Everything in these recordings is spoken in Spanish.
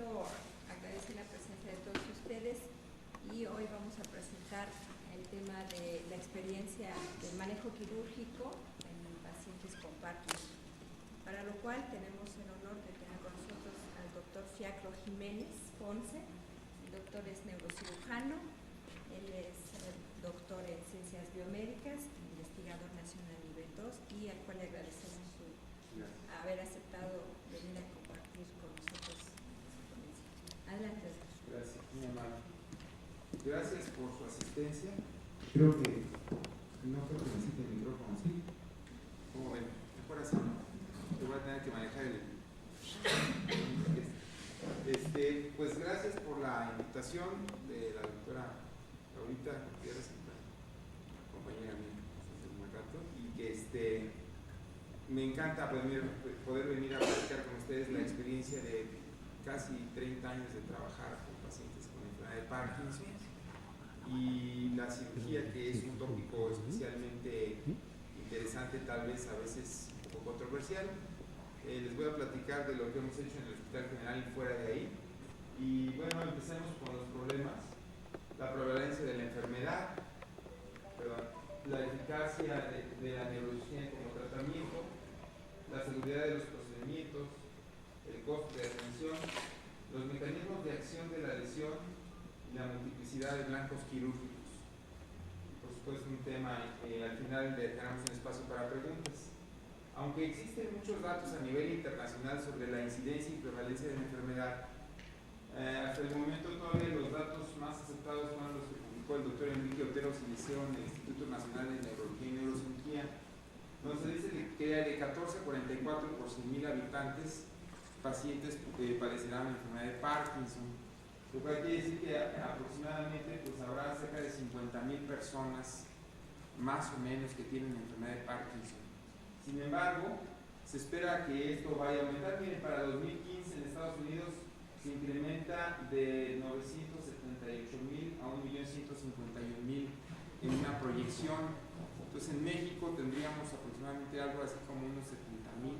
quiero agradecer la presencia de todos ustedes y hoy vamos a presentar el tema de la experiencia del manejo quirúrgico en pacientes con Parkinson, para lo cual tenemos el honor de tener con nosotros al doctor Fiaclo Jiménez Ponce. El doctor es neurocirujano, él es doctor en ciencias biomédicas, investigador nacional nivel 2 y al cual le agradecemos haber aceptado venir a compartir con nosotros. Adelante. Gracias, muy amable. Gracias por su asistencia. Creo que no necesita el micrófono, ¿sí? ¿Cómo ven? Mejor así. Te voy a tener que manejar el... Pues gracias por la invitación de la doctora Laurita Gutiérrez, compañera mía hace un buen rato, y que me encanta poder venir a platicar con ustedes la experiencia de casi 30 años de trabajar con pacientes con enfermedad de Parkinson y la cirugía, que es un tópico especialmente interesante, tal vez a veces un poco controversial. Les voy a platicar de lo que hemos hecho en el Hospital General y fuera de ahí. Y bueno, empecemos con los problemas. La prevalencia de la enfermedad, la eficacia de la neurocirugía como tratamiento, la seguridad de los procedimientos, el costo de atención, los mecanismos de acción de la lesión y la multiplicidad de blancos quirúrgicos. Y por supuesto un tema, al final dejaremos un espacio para preguntas. Aunque existen muchos datos a nivel internacional sobre la incidencia y prevalencia de la enfermedad, hasta el momento todavía los datos más aceptados fueron los que publicó el doctor Enrique Otero Siliceo en el Instituto Nacional de Neurología y Neurocirugía, donde se dice que de 14 a 44 por 100.000 habitantes pacientes padecerán la enfermedad de Parkinson, lo cual quiere decir que aproximadamente pues, habrá cerca de 50.000 personas más o menos que tienen la enfermedad de Parkinson. Sin embargo, se espera que esto vaya a aumentar. Miren, para 2015 en Estados Unidos se incrementa de 978.000 a 1.151.000 en una proyección. Entonces en México tendríamos aproximadamente algo así como unos 70.000,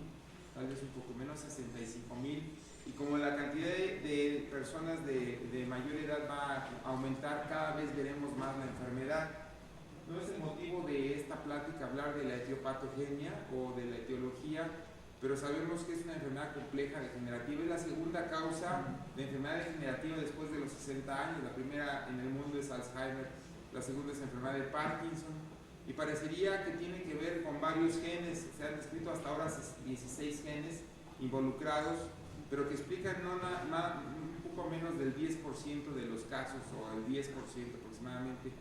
tal vez un poco menos, 65.000, y como la cantidad de personas de mayor edad va a aumentar, cada vez veremos más la enfermedad. No es el motivo de esta plática hablar de la etiopatogenia o de la etiología, pero sabemos que es una enfermedad compleja degenerativa. Es la segunda causa de enfermedad degenerativa después de los 60 años. La primera en el mundo es Alzheimer, la segunda es enfermedad de Parkinson. Y parecería que tiene que ver con varios genes. Se han descrito hasta ahora 16 genes involucrados, pero que explican un poco menos del 10% de los casos, o el 10% aproximadamente.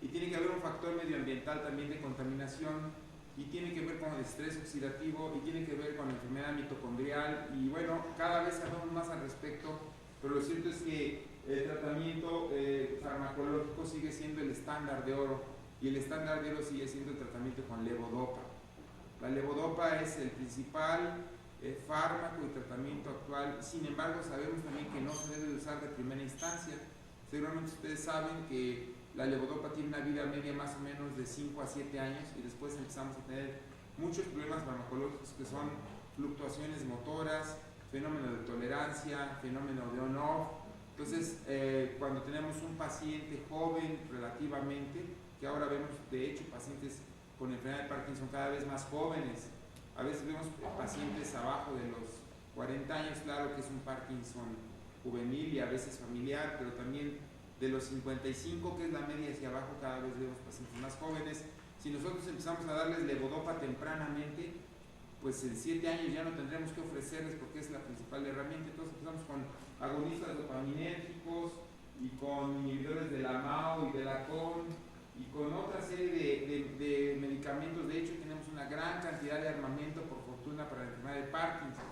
Y tiene que haber un factor medioambiental también de contaminación, y tiene que ver con el estrés oxidativo, y tiene que ver con la enfermedad mitocondrial, y bueno, cada vez sabemos más al respecto, pero lo cierto es que el tratamiento farmacológico sigue siendo el estándar de oro, y el estándar de oro sigue siendo el tratamiento con levodopa. La levodopa es el principal fármaco y tratamiento actual. Sin embargo, sabemos también que no se debe usar de primera instancia. Seguramente ustedes saben que la levodopa tiene una vida media más o menos de 5 a 7 años, y después empezamos a tener muchos problemas farmacológicos que son fluctuaciones motoras, fenómeno de tolerancia, fenómeno de on-off. Entonces, cuando tenemos un paciente joven relativamente, que ahora vemos de hecho pacientes con enfermedad de Parkinson cada vez más jóvenes, a veces vemos pacientes abajo de los 40 años, claro que es un Parkinson juvenil y a veces familiar, pero también de los 55, que es la media, hacia abajo cada vez vemos pacientes más jóvenes. Si nosotros empezamos a darles levodopa tempranamente, pues en 7 años ya no tendremos que ofrecerles, porque es la principal herramienta. Entonces empezamos con agonistas dopaminérgicos y con inhibidores de la MAO y de la CON y con otra serie de medicamentos. De hecho, tenemos una gran cantidad de armamento, por fortuna, para la enfermedad de Parkinson.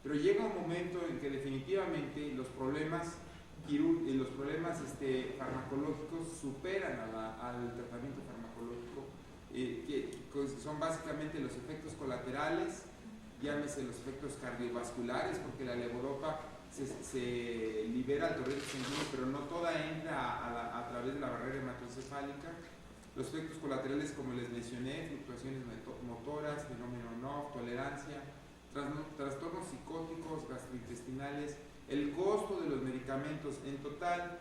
Pero llega un momento en que definitivamente los problemas farmacológicos superan al tratamiento farmacológico, que son básicamente los efectos colaterales, llámese los efectos cardiovasculares, porque la levodopa se libera al torrente sanguíneo, pero no toda entra a través de la barrera hematoencefálica. Los efectos colaterales, como les mencioné, fluctuaciones motoras, fenómeno on-off, tolerancia, trastornos psicóticos, gastrointestinales el costo de los medicamentos. En total,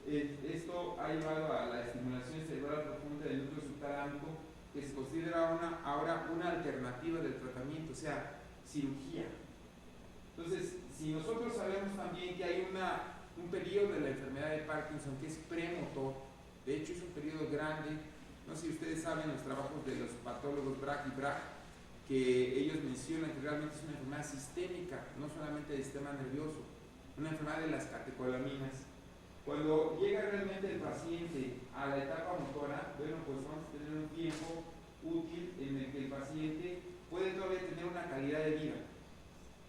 esto ha llevado a la estimulación cerebral profunda del núcleo subtalámico, que se considera ahora una alternativa del tratamiento, o sea, cirugía. Entonces, si nosotros sabemos también que hay un periodo de la enfermedad de Parkinson que es premotor, de hecho es un periodo grande, no sé si ustedes saben los trabajos de los patólogos Brack y Brack, que ellos mencionan que realmente es una enfermedad sistémica, no solamente del sistema nervioso, una enfermedad de las catecolaminas. Cuando llega realmente el paciente a la etapa motora, bueno, pues vamos a tener un tiempo útil en el que el paciente puede todavía tener una calidad de vida.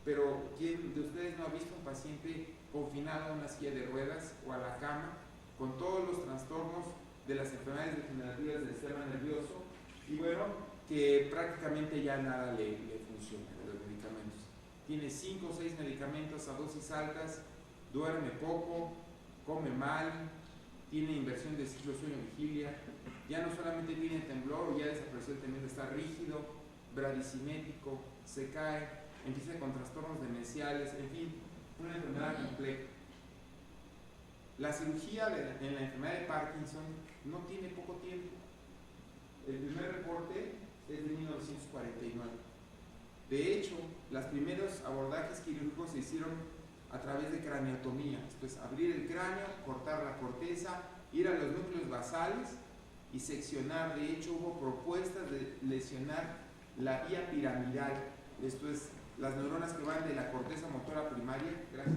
Pero ¿quién de ustedes no ha visto un paciente confinado a una silla de ruedas o a la cama con todos los trastornos de las enfermedades degenerativas del sistema nervioso? Y bueno, que prácticamente ya nada le funciona de los medicamentos. Tiene 5 o 6 medicamentos a dosis altas, duerme poco, come mal, tiene inversión de ciclo sueño-vigilia, ya no solamente tiene temblor, ya desapareció el temblor, está rígido, bradicinético, se cae, empieza con trastornos demenciales, en fin, una enfermedad compleja. La cirugía en la enfermedad de Parkinson no tiene poco tiempo. El primer reporte es de 1949. De hecho, los primeros abordajes quirúrgicos se hicieron a través de craneotomía, esto es abrir el cráneo, cortar la corteza, ir a los núcleos basales y seccionar. De hecho, hubo propuestas de lesionar la vía piramidal, esto es las neuronas que van de la corteza motora primaria, gracias,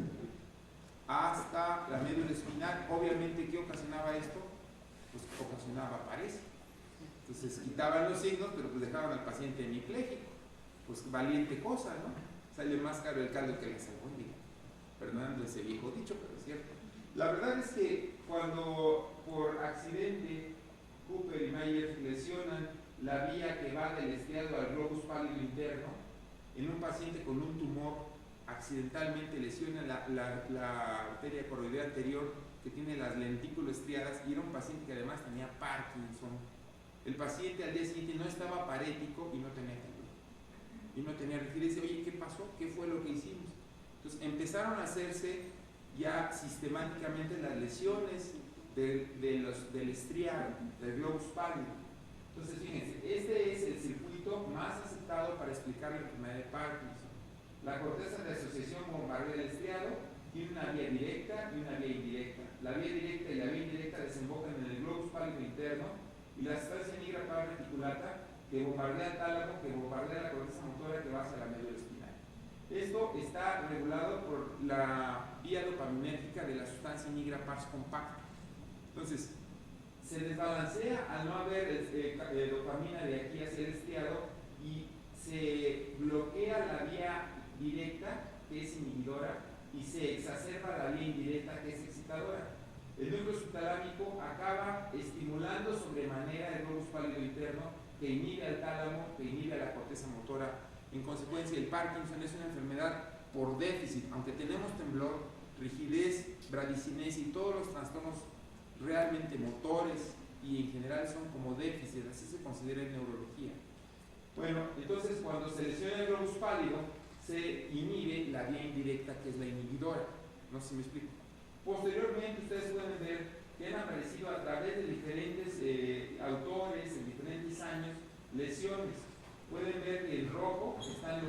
hasta la médula espinal. Obviamente, ¿qué ocasionaba esto? Pues ocasionaba paresia. Entonces quitaban los signos, pero pues dejaban al paciente hemipléjico. Pues valiente cosa, ¿no? Sale más caro el caldo que la albóndiga. Perdonando ese viejo dicho, pero es cierto. La verdad es que cuando por accidente Cooper y Mayer lesionan la vía que va del estriado al globus pálido interno, en un paciente con un tumor, accidentalmente lesiona la arteria coroidea anterior que tiene las lentículas estriadas, y era un paciente que además tenía Parkinson. El paciente al día siguiente no estaba parético y no tenía temblor, y no tenía rigidez. Oye, ¿qué pasó? ¿Qué fue lo que hicimos? Entonces empezaron a hacerse ya sistemáticamente las lesiones del estriado, del globus pálido. Entonces fíjense, este es el circuito más aceptado para explicar la enfermedad de Parkinson. La corteza de asociación bombardea el estriado, tiene una vía directa y una vía indirecta. La vía directa y la vía indirecta desembocan en el globus pálido interno, y la sustancia nigra reticulata que bombardea el tálamo, que bombardea la corteza motora que va hacia la médula espinal. Esto está regulado por la vía dopaminérgica de la sustancia nigra pars compacta. Entonces, se desbalancea al no haber dopamina de aquí hacia el estriado, y se bloquea la vía directa, que es inhibidora, y se exacerba la vía indirecta, que es excitadora. El núcleo subtalámico acaba estimulando sobremanera el globus pálido interno, que inhibe al tálamo, que inhibe a la corteza motora. En consecuencia, el Parkinson es una enfermedad por déficit. Aunque tenemos temblor, rigidez, bradicinesia y todos los trastornos realmente motores y en general son como déficit, así se considera en neurología. Bueno, entonces cuando se lesiona el globus pálido, se inhibe la vía indirecta, que es la inhibidora. No sé si me explico. Posteriormente ustedes pueden ver que han aparecido a través de diferentes autores en diferentes años lesiones. Pueden ver que en rojo están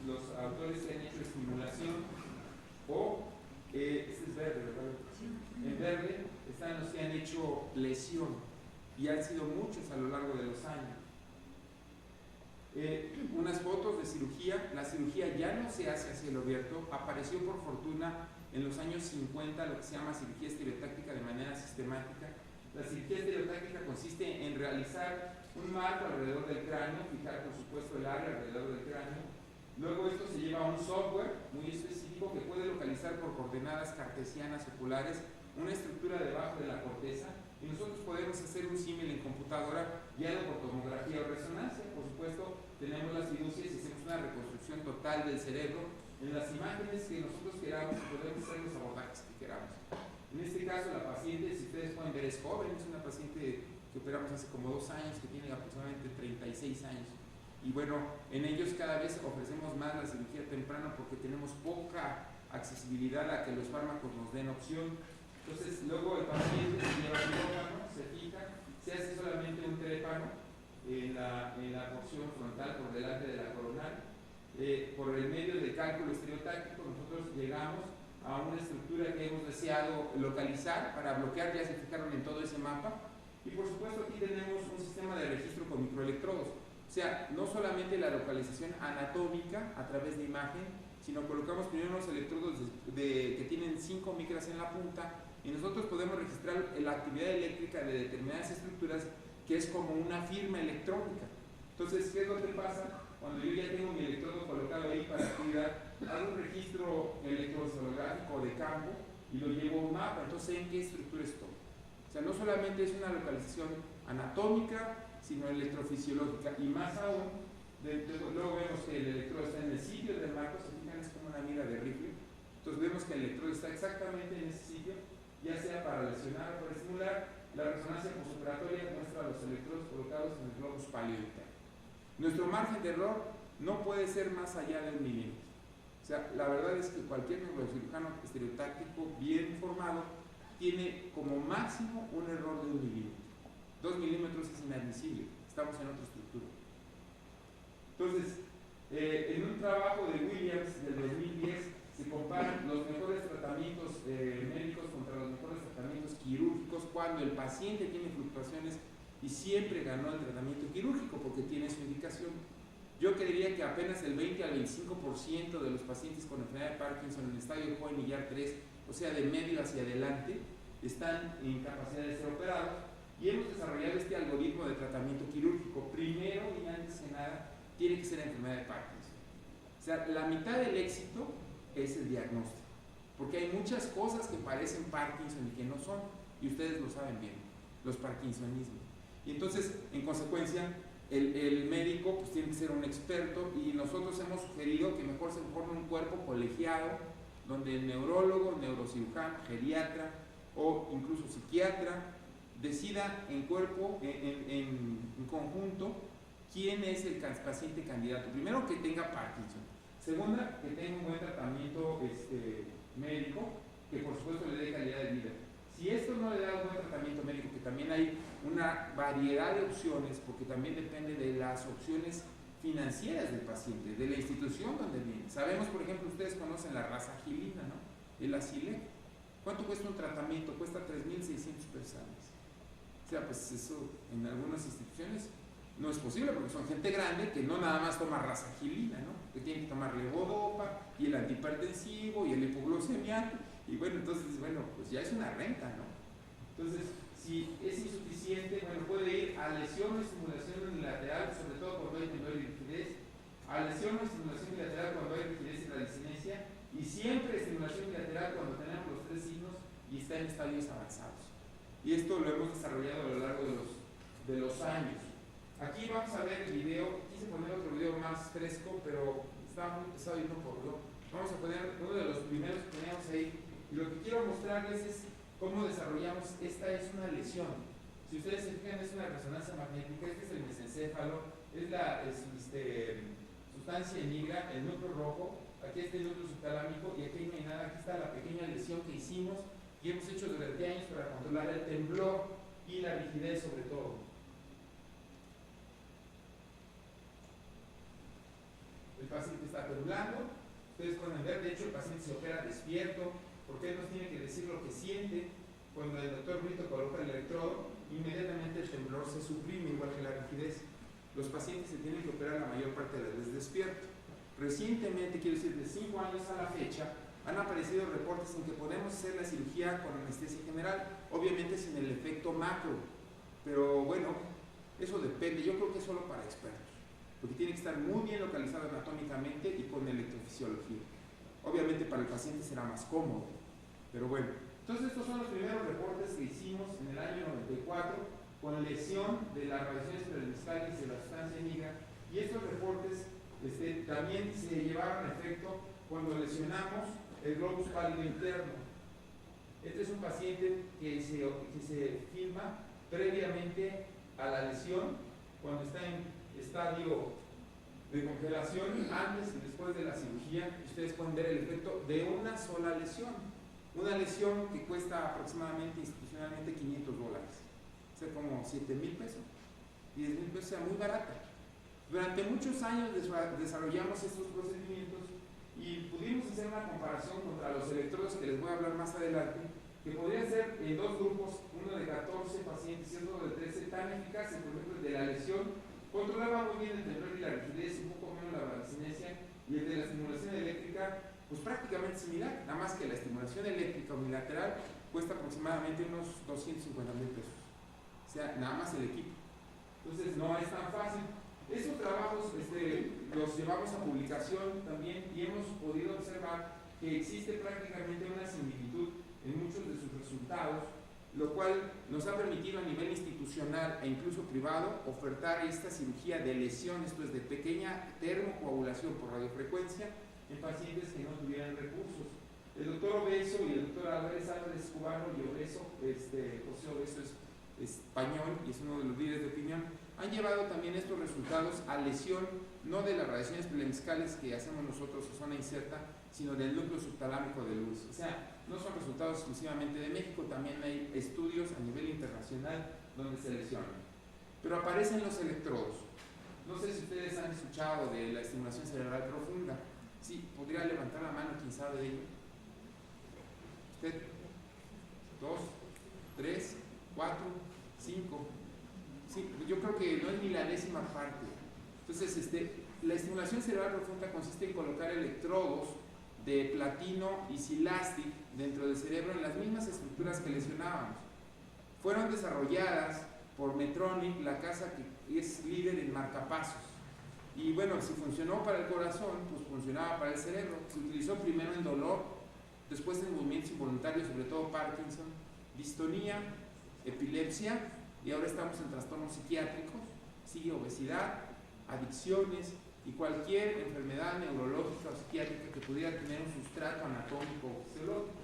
los autores que han hecho estimulación, o este es verde, ¿verdad? En verde están los que han hecho lesión, y han sido muchos a lo largo de los años. Unas fotos de cirugía. La cirugía ya no se hace a cielo abierto. Apareció por fortuna en los años 50 lo que se llama cirugía estereotáctica de manera sistemática. La cirugía estereotáctica consiste en realizar un marco alrededor del cráneo, fijar por supuesto el área alrededor del cráneo. Luego esto se lleva a un software muy específico que puede localizar por coordenadas cartesianas oculares una estructura debajo de la corteza, y nosotros podemos hacer un símil en computadora guiado por tomografía o resonancia. Por supuesto, tenemos las fiducias y hacemos una reconstrucción total del cerebro en las imágenes que nosotros queramos, y podemos hacer los abordajes que queramos. En este caso, la paciente, si ustedes pueden ver, es joven, es una paciente que operamos hace como 2 años, que tiene aproximadamente 36 años. Y bueno, en ellos cada vez ofrecemos más la cirugía temprana porque tenemos poca accesibilidad a que los fármacos nos den opción. Entonces, luego el paciente se lleva el quirófano, se fija, se hace solamente un trépano en la porción frontal por delante de la coronal. Por el medio de cálculo estereotáctico, nosotros llegamos a una estructura que hemos deseado localizar para bloquear, ya se fijaron en todo ese mapa. Y por supuesto aquí tenemos un sistema de registro con microelectrodos. O sea, no solamente la localización anatómica a través de imagen, sino colocamos primero unos electrodos que tienen 5 micras en la punta, y nosotros podemos registrar la actividad eléctrica de determinadas estructuras, que es como una firma electrónica. Entonces, ¿qué es lo que pasa? Cuando yo ya tengo mi electrodo colocado ahí para actividad, hago un registro electroencefalográfico de campo y lo llevo a un mapa, entonces sé en qué estructura estoy. O sea, no solamente es una localización anatómica, sino electrofisiológica, y más aún, luego vemos que el electrodo está en el sitio del marco, se fijan, es como una mira de rifle. Entonces vemos que el electrodo está exactamente en ese sitio, ya sea para lesionar o para estimular. La resonancia postoperatoria muestra los electrodos colocados en el globus pálido interno. Nuestro margen de error no puede ser más allá de 1 milímetro. O sea, la verdad es que cualquier neurocirujano estereotáctico bien formado tiene como máximo un error de 1 milímetro. 2 milímetros es inadmisible, estamos en otra estructura. Entonces, en un trabajo de Williams del 2010 se comparan los mejores tratamientos médicos contra los mejores tratamientos quirúrgicos cuando el paciente tiene fluctuaciones, y siempre ganó el tratamiento quirúrgico porque tiene su indicación. Yo creería que apenas el 20 al 25% de los pacientes con enfermedad de Parkinson en estadio joven y YAR 3, o sea, de medio hacia adelante, están en capacidad de ser operados, y hemos desarrollado este algoritmo de tratamiento quirúrgico. Primero y antes que nada, tiene que ser enfermedad de Parkinson. O sea, la mitad del éxito es el diagnóstico, porque hay muchas cosas que parecen Parkinson y que no son, y ustedes lo saben bien, los parkinsonismos. Y entonces, en consecuencia, el médico pues tiene que ser un experto, y nosotros hemos sugerido que mejor se forme un cuerpo colegiado donde el neurólogo, neurocirujano, geriatra o incluso psiquiatra decida en cuerpo, en conjunto, quién es el paciente candidato. Primero, que tenga Parkinson. Segunda, que tenga un buen tratamiento médico, que por supuesto le dé calidad de vida. Si esto no le da un buen tratamiento médico, que también hay una variedad de opciones, porque también depende de las opciones financieras del paciente, de la institución donde viene. Sabemos, por ejemplo, ustedes conocen la rasagilina, ¿no? El Acilec. ¿Cuánto cuesta un tratamiento? Cuesta 3.600 pesos al mes. O sea, pues eso en algunas instituciones no es posible, porque son gente grande que no nada más toma rasagilina, ¿no? Que tiene que tomar levodopa y el antihipertensivo y el hipoglucemiante, y bueno, entonces, bueno, pues ya es una renta, ¿no? Entonces, si es insuficiente, bueno, puede ir a lesión o estimulación unilateral, sobre todo cuando hay temblor y rigidez, a lesión o estimulación unilateral cuando hay rigidez y radicenesia, y siempre estimulación unilateral cuando tenemos los 3 signos y está en estadios avanzados. Y esto lo hemos desarrollado a lo largo de los años. Aquí vamos a ver el video. Quise poner otro video más fresco, pero estaba muy pesado y no corrió. Vamos a poner uno de los primeros que teníamos ahí, y lo que quiero mostrarles es cómo desarrollamos. Esta es una lesión. Si ustedes se fijan, es una resonancia magnética. Este es el mesencéfalo, es la sustancia negra, el núcleo rojo. Aquí está el núcleo subtalámico, y aquí no hay nada. Aquí está la pequeña lesión que hicimos y hemos hecho durante años para controlar el temblor y la rigidez sobre todo. El paciente está temblando, ustedes pueden ver, de hecho el paciente se opera despierto, porque él nos tiene que decir lo que siente. Cuando el doctor Brito coloca el electrodo, inmediatamente el temblor se suprime, igual que la rigidez. Los pacientes se tienen que operar la mayor parte de las veces despierto. Recientemente, quiero decir, de 5 años a la fecha, han aparecido reportes en que podemos hacer la cirugía con anestesia general, obviamente sin el efecto macro, pero bueno, eso depende. Yo creo que es solo para expertos, porque tiene que estar muy bien localizado anatómicamente y con electrofisiología. Obviamente para el paciente será más cómodo, pero bueno. Entonces estos son los primeros reportes que hicimos en el año 94 con lesión de las radiaciones periodistales de la sustancia negra, y estos reportes también se llevaron a efecto cuando lesionamos el globus pálido interno. Este es un paciente que se filma previamente a la lesión, cuando está en estadio de congelación antes y después de la cirugía. Ustedes pueden ver el efecto de una sola lesión. Una lesión que cuesta aproximadamente institucionalmente $500. O sea, como 7,000 pesos, 10,000 pesos, o sea, muy barata. Durante muchos años desarrollamos estos procedimientos y pudimos hacer una comparación contra los electrodos que les voy a hablar más adelante, que podrían ser en dos grupos, uno de 14 pacientes y otro de 13, tan eficaces. Por ejemplo, el de la lesión controlaba muy bien el temblor y la rigidez, un poco menos la balancinesia, y el de la estimulación eléctrica, pues prácticamente similar, nada más que la estimulación eléctrica unilateral cuesta aproximadamente unos 250,000 pesos. O sea, nada más el equipo. Entonces no es tan fácil. Estos trabajos los llevamos a publicación también y hemos podido observar que existe prácticamente una similitud en muchos de sus resultados, lo cual nos ha permitido a nivel institucional e incluso privado ofertar esta cirugía de lesión, esto es de pequeña termocoagulación por radiofrecuencia en pacientes que no tuvieran recursos. El doctor Obeso y el doctor Álvarez Cubano y Obeso, José Obeso es español y es uno de los líderes de opinión, han llevado también estos resultados a lesión no de las radiaciones prelemscales que hacemos nosotros o zona incerta, sino del núcleo subtalámico de luz. O sea, no son resultados exclusivamente de México, también hay estudios a nivel internacional donde se lesionan. Pero aparecen los electrodos. No sé si ustedes han escuchado de la estimulación cerebral profunda. Sí, podría levantar la mano, ¿quién sabe de ello? ¿Usted? 2, 3, 4, 5. Sí, yo creo que no es ni la décima parte. Entonces, la estimulación cerebral profunda consiste en colocar electrodos de platino y silastic dentro del cerebro en las mismas estructuras que lesionábamos. Fueron desarrolladas por Medtronic, la casa que es líder en marcapasos. Y bueno, si funcionó para el corazón, pues funcionaba para el cerebro. Se utilizó primero en dolor, después en movimientos involuntarios, sobre todo Parkinson, distonía, epilepsia, y ahora estamos en trastornos psiquiátricos, sigue obesidad, adicciones y cualquier enfermedad neurológica o psiquiátrica que pudiera tener un sustrato anatómico o fisiológico.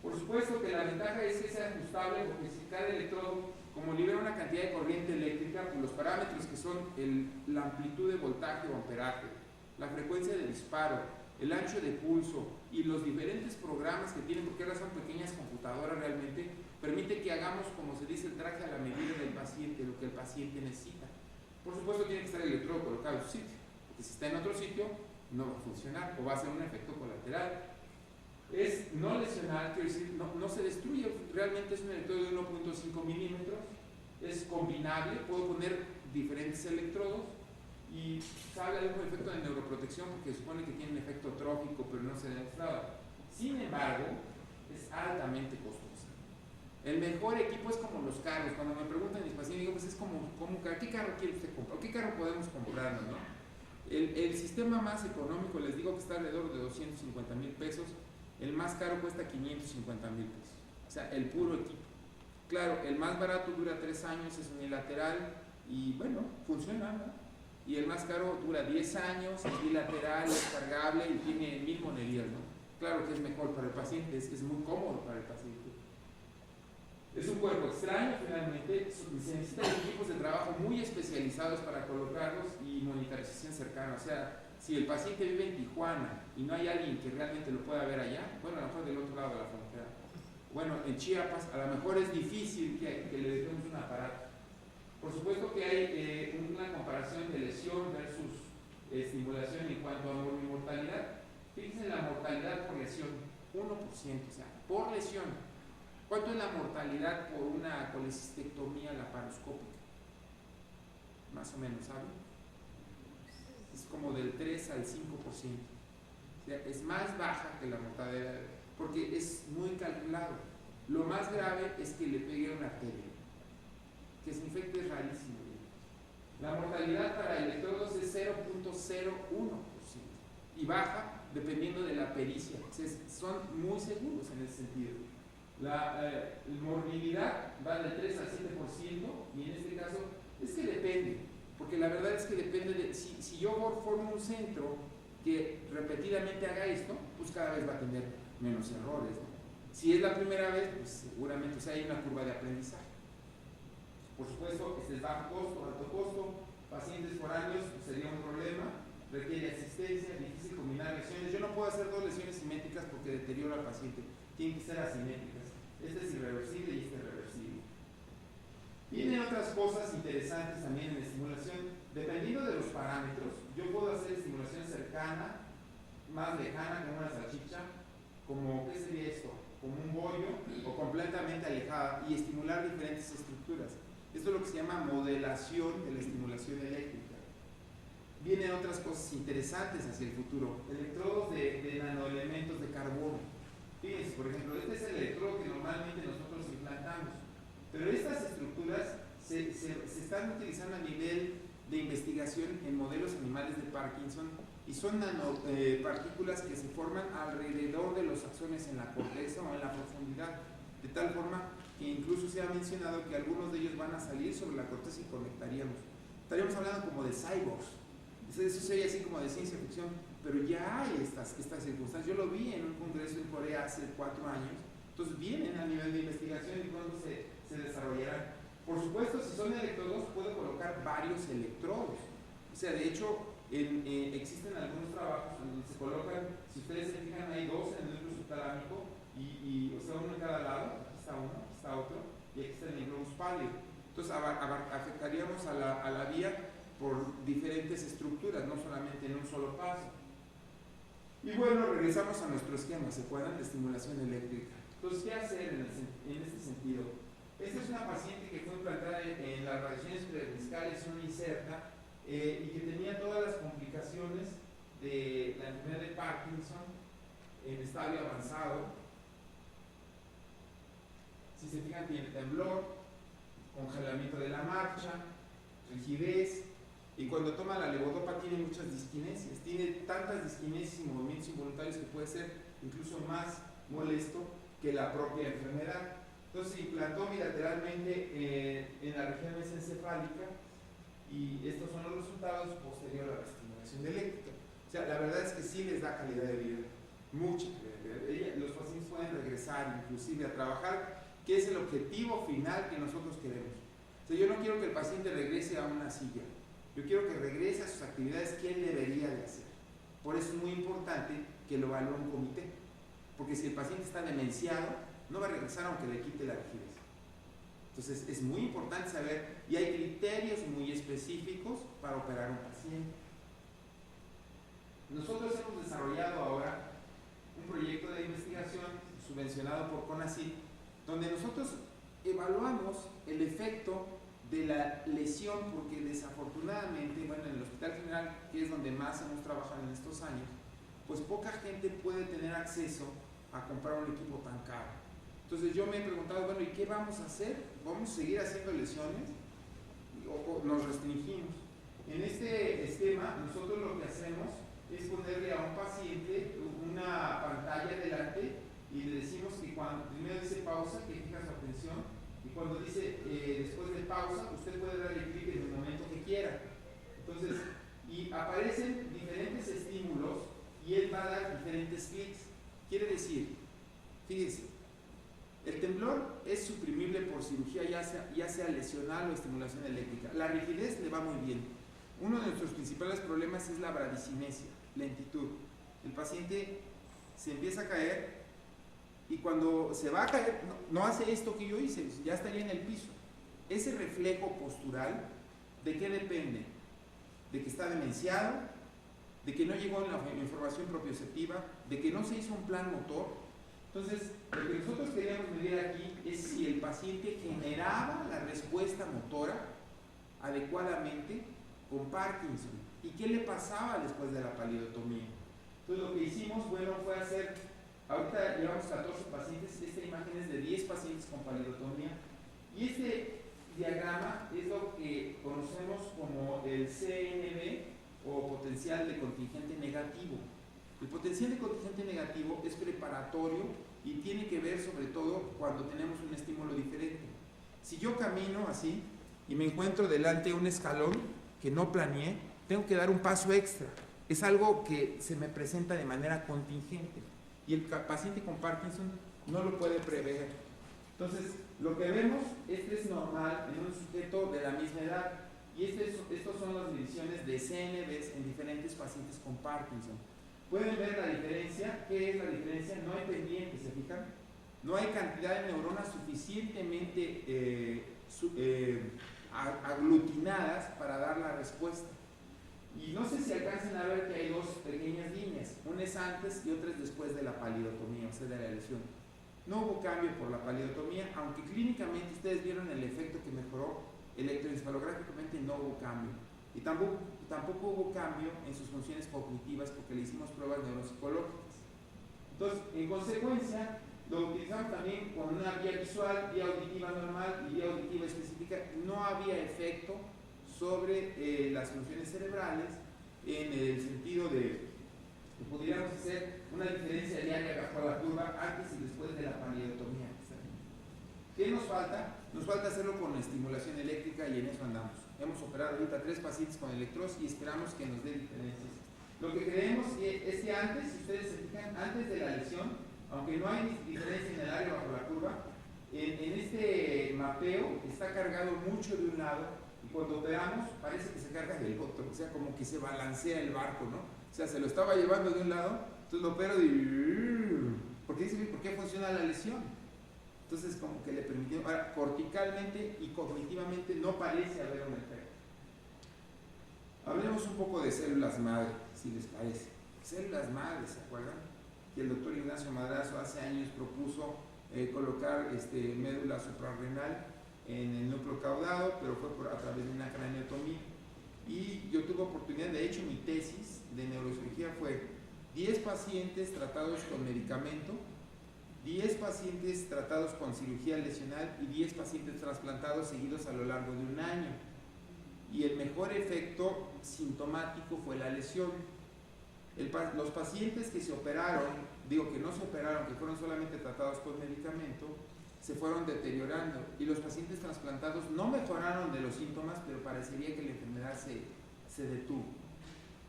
Por supuesto que la ventaja es que sea ajustable, porque si cada electrodo, como libera una cantidad de corriente eléctrica, pues los parámetros que son la amplitud de voltaje o amperaje, la frecuencia de disparo, el ancho de pulso y los diferentes programas que tienen, porque ahora son pequeñas computadoras realmente, permite que hagamos, como se dice, el traje a la medida del paciente, lo que el paciente necesita. Por supuesto tiene que estar el electrodo colocado en su sitio, porque si está en otro sitio no va a funcionar o va a ser un efecto colateral. Es no lesional, quiero decir, no se destruye, realmente es un electrodo de 1.5 milímetros, es combinable, puedo poner diferentes electrodos y se habla de un efecto de neuroprotección porque se supone que tiene un efecto trófico, pero no se ha demostrado. Sin embargo, es altamente costoso. El mejor equipo es como los carros. Cuando me preguntan mis pacientes, digo, pues es como ¿qué carro quiere usted comprar? ¿Qué carro podemos comprarnos, no? El sistema más económico, les digo que está alrededor de 250,000 pesos. El más caro cuesta 550,000 pesos. O sea, el puro equipo. Claro, el más barato dura 3 años, es unilateral y bueno, funciona, ¿no? Y el más caro dura 10 años, es bilateral, es cargable y tiene 1000 monerías, ¿no? Claro que es mejor para el paciente, es muy cómodo para el paciente. Es un cuerpo extraño, finalmente, se necesitan equipos de trabajo muy especializados para colocarlos y monitorización cercana. O sea, si el paciente vive en Tijuana y no hay alguien que realmente lo pueda ver allá, bueno, a lo mejor del otro lado de la frontera. Bueno, en Chiapas a lo mejor es difícil que le dejemos un aparato. Por supuesto que hay una comparación de lesión versus estimulación en cuanto a mortalidad. Fíjense en la mortalidad por lesión, 1%, o sea, por lesión. ¿Cuánto es la mortalidad por una colecistectomía laparoscópica? Más o menos, ¿saben? Es como del 3 al 5%. O sea, es más baja que la mortalidad, porque es muy calculado. Lo más grave es que le pegue una arteria, que se infecte es rarísimo. La mortalidad para electrodos es 0.01% y baja dependiendo de la pericia. O sea, son muy seguros en ese sentido. La morbilidad va del 3 al 7% y en este caso es que depende, porque la verdad es que depende de si yo formo un centro que repetidamente haga esto, pues cada vez va a tener menos errores, ¿no? Si es la primera vez, pues seguramente, o sea, hay una curva de aprendizaje. Por supuesto, este es bajo costo, alto costo, pacientes foráneos, pues sería un problema. requiere asistencia, difícil combinar lesiones. Yo no puedo hacer dos lesiones simétricas porque deterioro al paciente, tienen que ser asimétricas. Este es irreversible y este es reversible. Vienen otras cosas interesantes también en la estimulación. Dependiendo de los parámetros, yo puedo hacer estimulación cercana, más lejana, como una salchicha, como, ¿qué sería esto? Como un bollo, o completamente alejada, y estimular diferentes estructuras. Esto es lo que se llama modelación de la estimulación eléctrica. Vienen otras cosas interesantes hacia el futuro. Electrodos de nanoelementos de carbono. Fíjense, por ejemplo, este es el electrodo que normalmente nosotros implantamos. Pero estas estructuras se están utilizando a nivel de investigación en modelos animales de Parkinson y son nanopartículas que se forman alrededor de los axones en la corteza o en la profundidad, de tal forma que incluso se ha mencionado que algunos de ellos van a salir sobre la corteza y conectaríamos. Estaríamos hablando como de cyborgs. Eso sería así como de ciencia ficción, pero ya hay estas circunstancias. Yo lo vi en un congreso en Corea hace 4 años, entonces vienen a nivel de investigación y cuándo se desarrollarán. Por supuesto, si son electrodos, puedo colocar varios electrodos. O sea, de hecho, existen algunos trabajos donde se colocan, si ustedes se fijan, hay 2 en el núcleo subtalámico, o sea, uno en cada lado. Aquí está uno, aquí está otro, y aquí está el globus pálido. Entonces, afectaríamos a la vía por diferentes estructuras, no solamente en un solo paso. Y bueno, regresamos a nuestro esquema, ¿se acuerdan? De estimulación eléctrica. Entonces, ¿qué hacer en este sentido? Esta es una paciente que fue implantada en las radiaciones prediscales, una inserta, y que tenía todas las complicaciones de la enfermedad de Parkinson en estadio avanzado. Si se fijan, tiene temblor, congelamiento de la marcha, rigidez, y cuando toma la levodopa tiene muchas disquinesias, tiene tantas disquinesias y movimientos involuntarios que puede ser incluso más molesto que la propia enfermedad. Entonces se implantó bilateralmente en la región mesencefálica y estos son los resultados posterior a la estimulación eléctrica. O sea, la verdad es que sí les da calidad de vida, mucha calidad de vida. Los pacientes pueden regresar inclusive a trabajar, que es el objetivo final que nosotros queremos. O sea, yo no quiero que el paciente regrese a una silla, yo quiero que regrese a sus actividades que él debería de hacer. Por eso es muy importante que lo evalúe un comité, porque si el paciente está demenciado, no va a regresar aunque le quite la rigidez. Entonces es muy importante saber, y hay criterios muy específicos para operar a un paciente. Nosotros hemos desarrollado ahora un proyecto de investigación subvencionado por CONACYT, donde nosotros evaluamos el efecto de la lesión, porque desafortunadamente, bueno, en el Hospital General, que es donde más hemos trabajado en estos años, pues poca gente puede tener acceso a comprar un equipo tan caro. Entonces yo me he preguntado, bueno, ¿y qué vamos a hacer? ¿Vamos a seguir haciendo lesiones? ¿O nos restringimos? En este esquema, nosotros lo que hacemos es ponerle a un paciente una pantalla delante y le decimos que cuando primero dice pausa, que fija su atención, y cuando dice después de pausa, usted puede darle clic en el momento que quiera. Entonces, y aparecen diferentes estímulos y él va a dar diferentes clics. Quiere decir, fíjense, el temblor es suprimible por cirugía, ya sea lesional o estimulación eléctrica. La rigidez le va muy bien. Uno de nuestros principales problemas es la bradicinesia, lentitud. El paciente se empieza a caer y cuando se va a caer, no hace esto que yo hice, ya estaría en el piso. Ese reflejo postural, ¿de qué depende? De que está demenciado, de que no llegó en la información propioceptiva, de que no se hizo un plan motor. Entonces, lo que nosotros queríamos medir aquí es si el paciente generaba la respuesta motora adecuadamente con Parkinson y qué le pasaba después de la palidotomía. Entonces, lo que hicimos, bueno, fue hacer, ahorita llevamos 14 pacientes, esta imagen es de 10 pacientes con palidotomía y este diagrama es lo que conocemos como el CNV o potencial de contingente negativo. El potencial de contingente negativo es preparatorio y tiene que ver sobre todo cuando tenemos un estímulo diferente. Si yo camino así y me encuentro delante de un escalón que no planeé, tengo que dar un paso extra. Es algo que se me presenta de manera contingente y el paciente con Parkinson no lo puede prever. Entonces, lo que vemos, este es normal en un sujeto de la misma edad Y estos son las mediciones de CNVs en diferentes pacientes con Parkinson. Pueden ver la diferencia. ¿Qué es la diferencia? No hay pendiente, ¿se fijan? No hay cantidad de neuronas suficientemente aglutinadas para dar la respuesta. Y no sé si alcancen a ver que hay dos pequeñas líneas, una es antes y otra es después de la palidotomía, o sea, de la lesión. No hubo cambio por la palidotomía, aunque clínicamente ustedes vieron el efecto que mejoró, electroencefalográficamente no hubo cambio. Y tampoco hubo cambio en sus funciones cognitivas porque le hicimos pruebas neuropsicológicas. Entonces, en consecuencia, lo utilizamos también con una vía visual, vía auditiva normal y vía auditiva específica. No había efecto sobre las funciones cerebrales en el sentido de que pudiéramos hacer una diferencia diaria bajo la curva antes y después de la palidotomía. ¿Qué nos falta? Nos falta hacerlo con estimulación eléctrica y en eso andamos. Hemos operado ahorita 3 pacientes con electrodos y esperamos que nos dé diferencias. Lo que creemos es que antes, si ustedes se fijan, antes de la lesión, aunque no hay diferencia en el área bajo la curva, en este mapeo está cargado mucho de un lado y cuando operamos parece que se carga del otro, o sea, como que se balancea el barco, ¿no? O sea, se lo estaba llevando de un lado, entonces lo opero de... Porque dice, ¿por qué funciona la lesión? Entonces, como que le permitió, ahora, corticalmente y cognitivamente no parece haber un efecto. Hablemos un poco de células madre, si les parece. Células madre, ¿se acuerdan? Que el doctor Ignacio Madrazo hace años propuso colocar médula suprarrenal en el núcleo caudado, pero fue a través de una craneotomía. Y yo tuve oportunidad, de hecho mi tesis de neurocirugía fue 10 pacientes tratados con medicamento, 10 pacientes tratados con cirugía lesional y 10 pacientes trasplantados seguidos a lo largo de un año. Y el mejor efecto sintomático fue la lesión. Los pacientes que se operaron, digo que no se operaron, que fueron solamente tratados con medicamento, se fueron deteriorando. Y los pacientes trasplantados no mejoraron de los síntomas, pero parecería que la enfermedad se detuvo.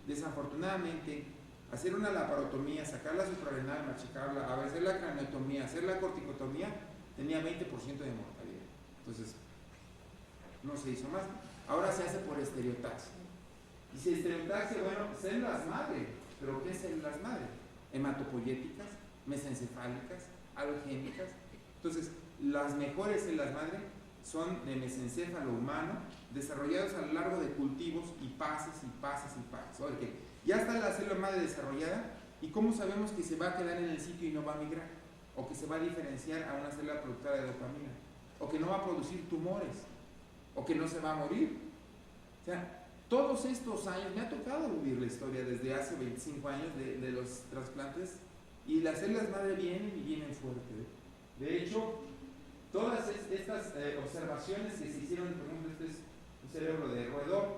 Desafortunadamente, hacer una laparotomía, sacar la suprarrenal, machacarla, hacer la craneotomía, hacer la corticotomía, tenía 20% de mortalidad. Entonces, no se hizo más. Ahora se hace por estereotaxia. Y si estereotaxia, bueno, células madre. ¿Pero qué células madre? Hematopoyéticas, mesencefálicas, alogénicas. Entonces, las mejores células madre son de mesencéfalo humano, desarrollados a lo largo de cultivos y pases y pases y pases. Oye, ya está la célula madre desarrollada, ¿y cómo sabemos que se va a quedar en el sitio y no va a migrar? O que se va a diferenciar a una célula productora de dopamina, o que no va a producir tumores, o que no se va a morir. O sea, todos estos años, me ha tocado vivir la historia desde hace 25 años de los trasplantes, y las células madre vienen y vienen fuerte. De hecho, todas estas observaciones que se hicieron, por ejemplo, este es un cerebro de roedor,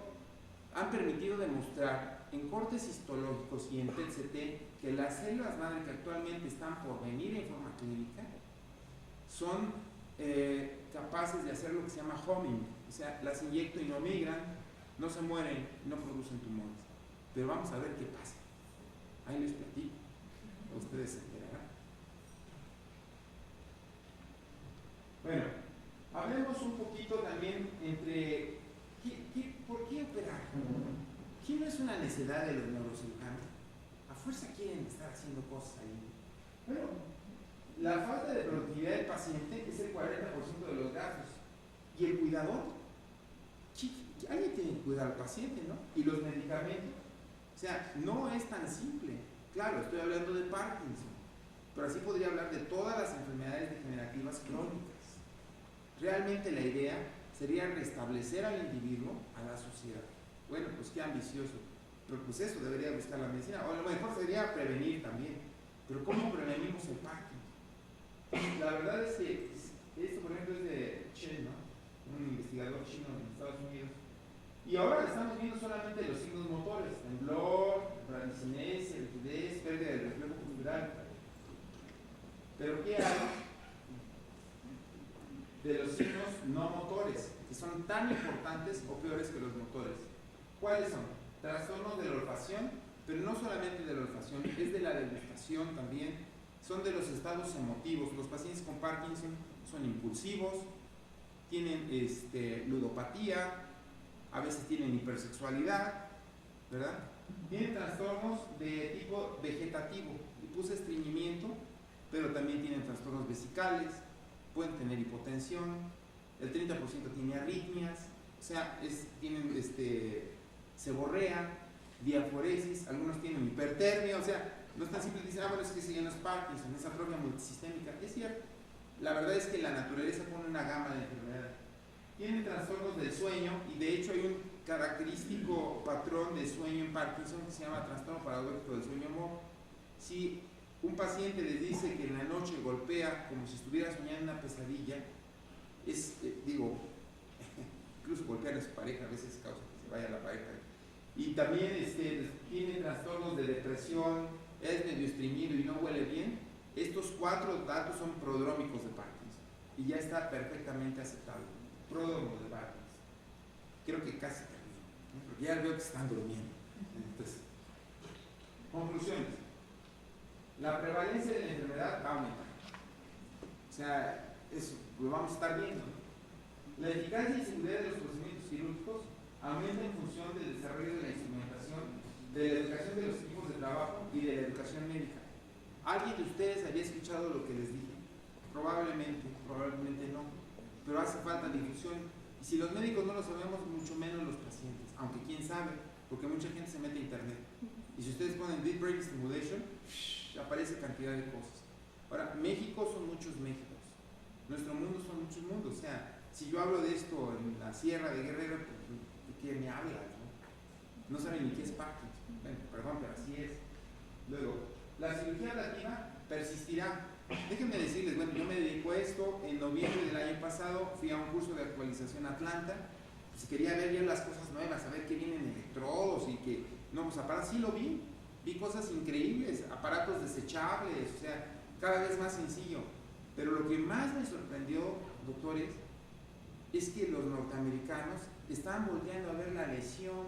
han permitido demostrar en cortes histológicos y en PET-CT que las células madre que actualmente están por venir en forma clínica son capaces de hacer lo que se llama homing, o sea, las inyecto y no migran, no se mueren, no producen tumores. Pero vamos a ver qué pasa. Ahí les platico, ustedes se enterarán. Bueno, hablemos un poquito también entre ¿por qué operar? ¿Quién no es una necedad de los neurocirujanos? A fuerza quieren estar haciendo cosas ahí. Bueno, la falta de productividad del paciente es el 40% de los gastos. ¿Y el cuidador? Alguien tiene que cuidar al paciente, ¿no? Y los medicamentos. O sea, no es tan simple. Claro, estoy hablando de Parkinson, pero así podría hablar de todas las enfermedades degenerativas crónicas. Realmente la idea sería restablecer al individuo a la sociedad. Bueno, pues qué ambicioso. Pero pues eso debería buscar la medicina. O a lo mejor sería prevenir también. Pero ¿cómo prevenimos el Parkinson? La verdad es que esto, por ejemplo, es de Chen, ¿no? Un investigador chino en Estados Unidos. Y ahora estamos viendo solamente los signos motores: temblor, bradicinesia, rigidez, pérdida del reflejo postural. Pero ¿qué hay de los signos no motores, que son tan importantes o peores que los motores? ¿Cuáles son? Trastornos de la olfacción, pero no solamente de la olfacción, es de la degustación también, son de los estados emotivos. Los pacientes con Parkinson son impulsivos, tienen ludopatía, a veces tienen hipersexualidad, ¿verdad? Tienen trastornos de tipo vegetativo, y puse estreñimiento, pero también tienen trastornos vesicales, pueden tener hipotensión, el 30% tiene arritmias, o sea, tienen seborrea, diaforesis, algunos tienen hipertermia, o sea, no es tan simple, dicen, bueno, es que si ya no es Parkinson, es atrofia multisistémica. Es cierto, la verdad es que la naturaleza pone una gama de enfermedades. Tienen trastornos del sueño, y de hecho hay un característico patrón de sueño en Parkinson que se llama trastorno paradójico del sueño amor. Si un paciente les dice que en la noche golpea como si estuviera soñando una pesadilla, incluso golpear a su pareja a veces causa que se vaya la pareja. Y también tiene trastornos de depresión, es medio estreñido y no huele bien. Estos 4 datos son prodrómicos de Parkinson y ya está perfectamente aceptado. Pródromo de Parkinson. Creo que casi termino, ¿no? Porque ya veo que están durmiendo. Entonces, conclusiones. La prevalencia de la enfermedad va a aumentar. O sea, eso lo vamos a estar viendo, ¿no? La eficacia y seguridad de los procedimientos quirúrgicos aumenta en función del desarrollo de la instrumentación, de la educación de los equipos de trabajo y de la educación médica. ¿Alguien de ustedes había escuchado lo que les dije? Probablemente no, pero hace falta difusión. Y si los médicos no lo sabemos, mucho menos los pacientes, aunque quién sabe, porque mucha gente se mete a internet. Y si ustedes ponen Deep Brain Stimulation, aparece cantidad de cosas. Ahora, México son muchos Méxicos, nuestro mundo son muchos mundos. O sea, si yo hablo de esto en la Sierra de Guerrero, pues, ¿de qué me hablas? No saben ni qué es Parkinson. Bueno, perdón, pero así es. Luego, la cirugía ablativa persistirá. Déjenme decirles, bueno, yo me dedico a esto. En noviembre del año pasado fui a un curso de actualización a Atlanta. Pues quería ver bien las cosas nuevas, saber qué vienen electrodos y que no, pues aparatos, sí lo vi cosas increíbles, aparatos desechables, o sea, cada vez más sencillo. Pero lo que más me sorprendió, doctores, es que los norteamericanos estaban volteando a ver la lesión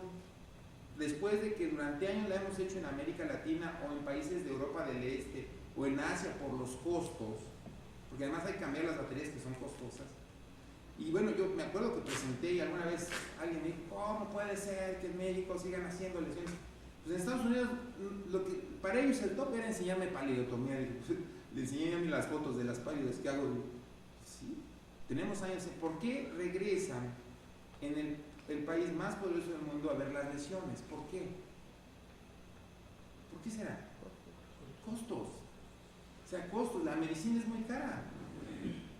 después de que durante años la hemos hecho en América Latina o en países de Europa del Este o en Asia por los costos, porque además hay que cambiar las baterías que son costosas. Y bueno, yo me acuerdo que presenté y alguna vez alguien me dijo, ¿cómo puede ser que en México sigan haciendo lesiones? Pues en Estados Unidos, para ellos el top era enseñarme paleotomía. Le enseñé a mí las fotos de las pálidas que hago. Sí, tenemos años. ¿Por qué regresan en el país más poderoso del mundo a ver las lesiones? ¿Por qué? ¿Por qué será? Costos. O sea, costos. La medicina es muy cara.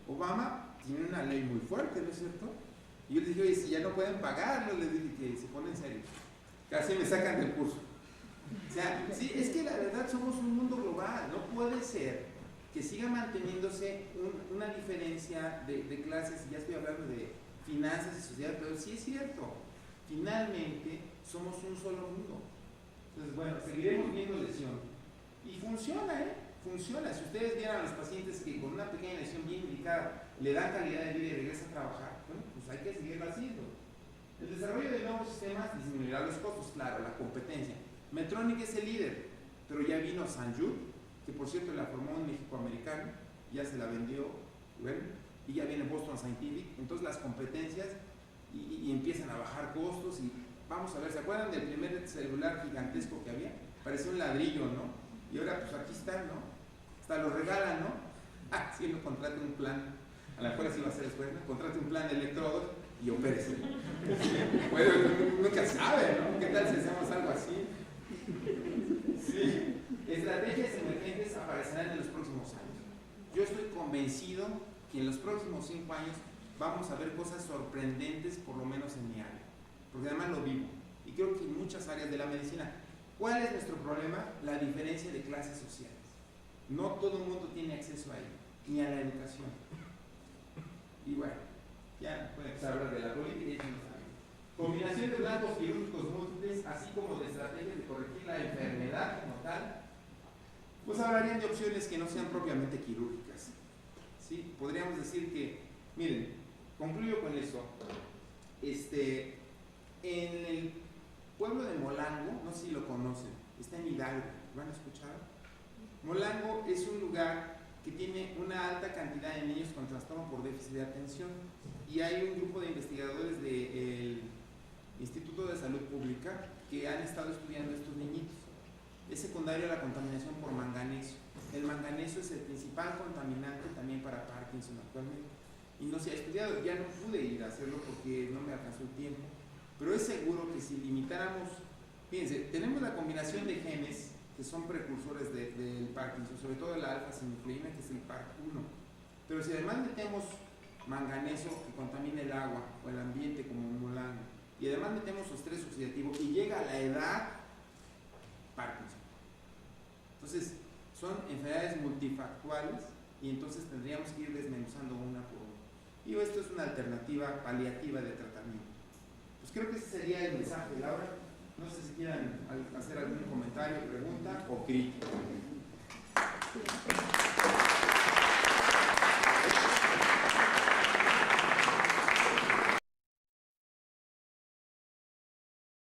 Obama tiene una ley muy fuerte, ¿no es cierto? Y yo les dije, oye, si ya no pueden pagarlo, les dije que se ponen serios. Casi me sacan del curso. O sea, sí, es que la verdad somos un mundo global. No puede ser que siga manteniéndose una diferencia de clases. Ya estoy hablando de finanzas y sociedad, pero sí es cierto. Finalmente somos un solo mundo. Entonces, bueno, seguiremos viendo lesión. Y funciona, funciona. Si ustedes vieran a los pacientes que con una pequeña lesión bien indicada le dan calidad de vida y regresa a trabajar, bueno, pues hay que seguirlo haciendo. El desarrollo de nuevos sistemas disminuirá los costos, claro, la competencia. Medtronic es el líder, pero ya vino Sanju, que por cierto la formó un México-americano, ya se la vendió, bueno, y ya viene Boston Scientific. Entonces las competencias y empiezan a bajar costos y vamos a ver, ¿se acuerdan del primer celular gigantesco que había? Parecía un ladrillo, ¿no? Y ahora pues aquí están, ¿no? Hasta lo regalan, ¿no? Ah, sí, no contrate un plan, a la mejor así va a ser después, ¿no? Contrate un plan de electrodos y opérese. Bueno, nunca sabe, ¿no? ¿Qué tal si hacemos algo así? Sí. Estrategias emergentes aparecerán en los próximos años. Yo estoy convencido que en los próximos 5 años vamos a ver cosas sorprendentes, por lo menos en mi área, porque además lo vivo y creo que en muchas áreas de la medicina. ¿Cuál es nuestro problema? La diferencia de clases sociales. No todo el mundo tiene acceso a ello, ni a la educación. Y bueno, ya pueden hablar de la política y ya no saben. Combinación de blancos quirúrgicos múltiples, así como de estrategias de corregir la enfermedad como tal, pues hablarían de opciones que no sean propiamente quirúrgicas. ¿Sí? Podríamos decir que, miren, concluyo con eso. En el pueblo de Molango, no sé si lo conocen, está en Hidalgo, ¿lo han escuchado? Molango es un lugar que tiene una alta cantidad de niños con trastorno por déficit de atención y hay un grupo de investigadores del Instituto de Salud Pública que han estado estudiando estos niñitos. Es secundario la contaminación por manganeso. El manganeso es el principal contaminante también para Parkinson actualmente. Y no se ha estudiado, ya no pude ir a hacerlo porque no me alcanzó el tiempo. Pero es seguro que si limitáramos, fíjense, tenemos la combinación de genes que son precursores del Parkinson, sobre todo la alfa-sinucleína, que es el PARC1. Pero si además metemos manganeso que contamina el agua o el ambiente como un molango, y además metemos estrés oxidativo y llega a la edad, Parkinson. Entonces, son enfermedades multifactuales y entonces tendríamos que ir desmenuzando una por una. Y esto es una alternativa paliativa de tratamiento. Pues creo que ese sería el mensaje, Laura. No sé si quieran hacer algún comentario, pregunta o crítica.